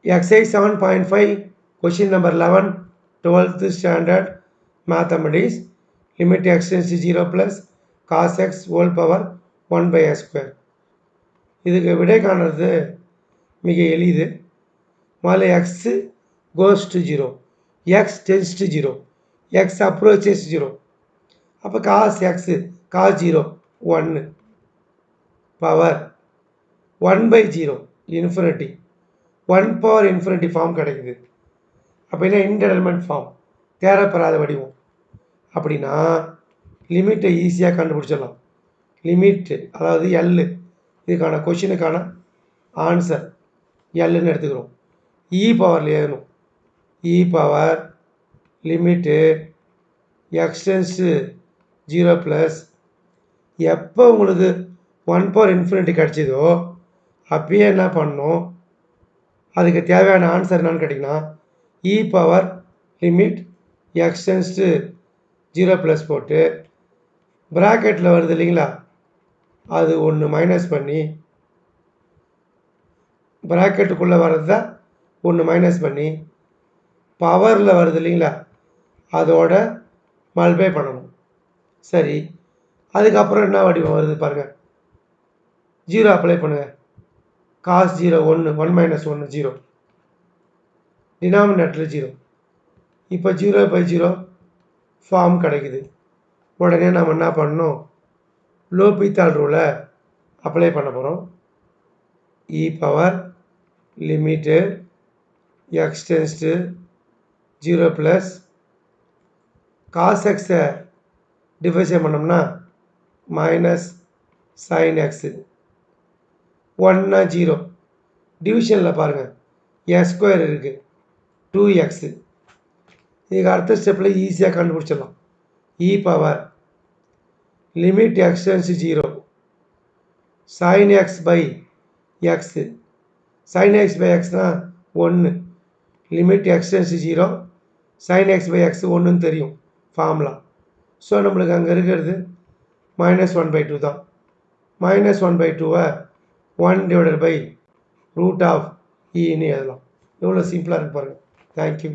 Exercise 7.5, question number 11, 12th standard mathematics. Limit x tends to 0 plus cos x whole power 1 by x square. இதுக்கு விடை காணுறது மிக எளிது. முதல்ல x goes to 0, x tends to 0, x approaches 0. அப்போ cos x, cos 0, 1 power 1 by 0, infinity. 1 power infinity form கிடைக்குது. அப்போ என்ன இன்டெர்மினன்ட் form, தேரப்பெறாத வடிவம். அப்படின்னா லிமிட்டை ஈஸியாக கண்டுபிடிச்சிடலாம். லிமிட்டு அதாவது எல், இதுக்கான கொஷினுக்கான ஆன்சர் எல்லுன்னு எடுத்துக்கிறோம். இ பவரில் எழுதணும். இ பவர் லிமிட்டு எக்ஸ்டென்ஸு 0 ப்ளஸ் எப்போ உங்களுக்கு 1 பவர் இன்ஃபினிட்டி கிடச்சிதோ அப்பயே என்ன பண்ணணும், அதுக்கு தேவையான ஆன்சர் என்னன்னு கேட்டிங்கன்னா இ பவர் லிமிட் எக்ஸ்டென்ஸ்டு 0 ப்ளஸ் போட்டு ப்ராக்கெட்டில் வருது இல்லைங்களா, அது ஒன்று மைனஸ் பண்ணி ப்ராக்கெட்டுக்குள்ளே வர்றது தான் ஒன்று மைனஸ் பண்ணி பவரில் வருது இல்லைங்களா அதோட மல்டிப்ளை பண்ணணும். சரி, அதுக்கப்புறம் என்ன வடிவம் வருது பாருங்கள், 0 அப்ளை பண்ணுங்கள். cos 0 1, 1 மைனஸ் 1 0, டினாமினேட்டரில் 0. இப்போ 0 பை 0 ஃபார்ம் கிடைக்குது. உடனே நம்ம என்ன பண்ணணும், லோபித்தால் ரூலை அப்ளை பண்ண போகிறோம். E power limit x tends to 0 plus cos எக்ஸை டிவைஷன் பண்ணோம்னா மைனஸ் சைன் எக்ஸு 1னா 0, டிவிஷனில் பாருங்கள் எக்ஸ் ஸ்கொயர் இருக்குது 2x. இதுக்கு அடுத்த ஸ்டெப்பில் ஈஸியாக கண்டுபிடிச்சிடலாம். E power limit x tends 0 sine x by x, sine x by எக்ஸ்னால் 1, limit x tends 0 sine x by x 1ன்னு தெரியும் ஃபார்முலா. ஸோ நம்மளுக்கு அங்கே இருக்கிறது மைனஸ் 1/2 தான். மைனஸ் 1/2வை 1 டிவைடட் பை ரூட் ஆஃப் இன்னு எழுதலாம். எவ்வளோ சிம்பிளாக இருக்கு பாருங்கள். தேங்க்யூ.